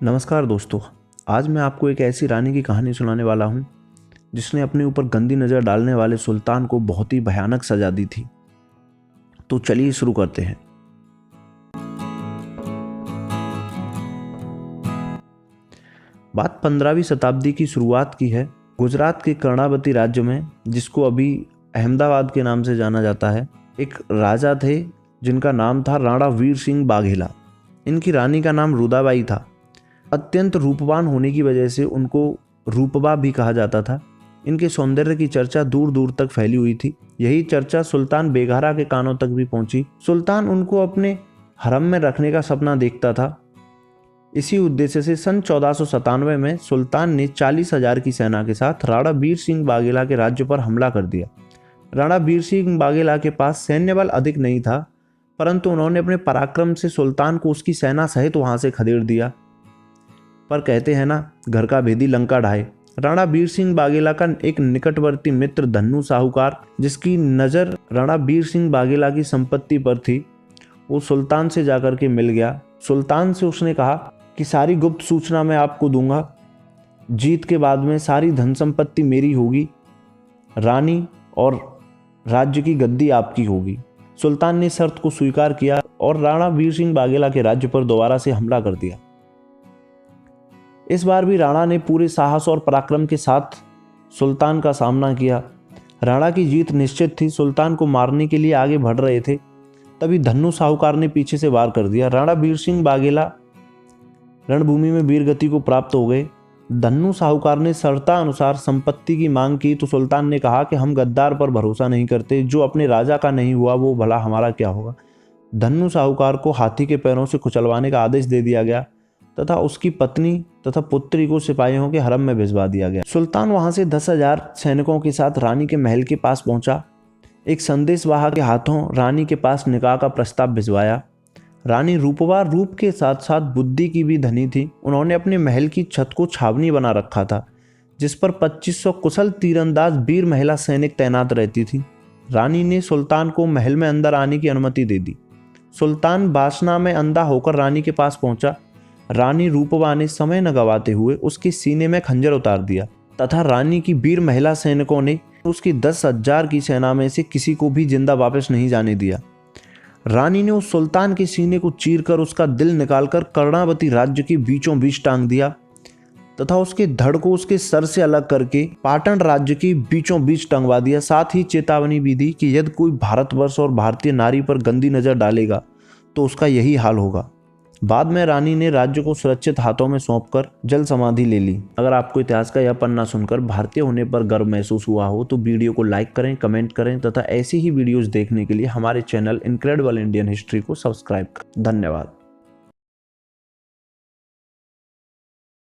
नमस्कार दोस्तों, आज मैं आपको एक ऐसी रानी की कहानी सुनाने वाला हूँ जिसने अपने ऊपर गंदी नज़र डालने वाले सुल्तान को बहुत ही भयानक सजा दी थी। तो चलिए शुरू करते हैं। बात 15वीं शताब्दी की शुरुआत की है। गुजरात के कर्णावती राज्य में, जिसको अभी अहमदाबाद के नाम से जाना जाता है, एक राजा थे जिनका नाम था राणा वीर सिंह बाघेला। इनकी रानी का नाम रुदाबाई था। अत्यंत रूपवान होने की वजह से उनको रूपबा भी कहा जाता था। इनके सौंदर्य की चर्चा दूर दूर तक फैली हुई थी। यही चर्चा सुल्तान बेगारा के कानों तक भी पहुंची। सुल्तान उनको अपने हरम में रखने का सपना देखता था। इसी उद्देश्य से सन 1497 में सुल्तान ने 40,000 की सेना के साथ राणा वीर सिंह बाघेला के राज्य पर हमला कर दिया। राणा वीर सिंह बाघेला के पास सैन्य बल अधिक नहीं था, परंतु उन्होंने अपने पराक्रम से सुल्तान को उसकी सेना सहित वहां से खदेड़ दिया। पर कहते हैं ना, घर का भेदी लंका ढाए। राणा वीर सिंह बाघेला का एक निकटवर्ती मित्र धन्नू साहूकार, जिसकी नज़र राणा वीर सिंह बाघेला की संपत्ति पर थी, वो सुल्तान से जाकर के मिल गया। सुल्तान से उसने कहा कि सारी गुप्त सूचना मैं आपको दूंगा। जीत के बाद में सारी धन संपत्ति मेरी होगी, रानी और राज्य की गद्दी आपकी होगी। सुल्तान ने शर्त को स्वीकार किया और राणा वीर सिंह बाघेला के राज्य पर दोबारा से हमला कर दिया। इस बार भी राणा ने पूरे साहस और पराक्रम के साथ सुल्तान का सामना किया। राणा की जीत निश्चित थी। सुल्तान को मारने के लिए आगे बढ़ रहे थे, तभी धन्नू साहूकार ने पीछे से वार कर दिया। राणा वीर सिंह बाघेला रणभूमि में वीरगति को प्राप्त हो गए। धन्नू साहूकार ने शर्ता अनुसार संपत्ति की मांग की तो सुल्तान ने कहा कि हम गद्दार पर भरोसा नहीं करते, जो अपने राजा का नहीं हुआ वो भला हमारा क्या होगा। धन्नू साहूकार को हाथी के पैरों से कुचलवाने का आदेश दे दिया गया तथा उसकी पत्नी तथा पुत्री को सिपाहियों के हरम में भिजवा दिया गया। सुल्तान वहां से 10,000 सैनिकों के साथ रानी के महल के पास पहुंचा। एक संदेशवाहक के हाथों रानी के पास निकाह का प्रस्ताव भिजवाया। रानी रूपवा रूप के साथ साथ बुद्धि की भी धनी थी। उन्होंने अपने महल की छत को छावनी बना रखा था, जिस पर 2500 कुशल तीरंदाज वीर महिला सैनिक तैनात रहती थी। रानी ने सुल्तान को महल में अंदर आने की अनुमति दे दी। सुल्तान वासना में अंधा होकर रानी के पास पहुंचा। रानी रूपवा ने समय न गवाते हुए उसके सीने में खंजर उतार दिया तथा रानी की वीर महिला सैनिकों ने उसकी 10,000 की सेना में से किसी को भी जिंदा वापस नहीं जाने दिया। रानी ने उस सुल्तान के सीने को चीरकर उसका दिल निकालकर कर्णावती राज्य के बीचों बीच टांग दिया तथा उसके धड़ को उसके सर से अलग करके पाटन राज्य के बीचों बीच टंगवा दिया। साथ ही चेतावनी भी दी कि यदि कोई भारतवर्ष और भारतीय नारी पर गंदी नजर डालेगा तो उसका यही हाल होगा। बाद में रानी ने राज्य को सुरक्षित हाथों में सौंपकर जल समाधि ले ली। अगर आपको इतिहास का यह पन्ना सुनकर भारतीय होने पर गर्व महसूस हुआ हो तो वीडियो को लाइक करें, कमेंट करें तथा ऐसी ही वीडियोस देखने के लिए हमारे चैनल इनक्रेडिबल इंडियन हिस्ट्री को सब्सक्राइब करें। धन्यवाद।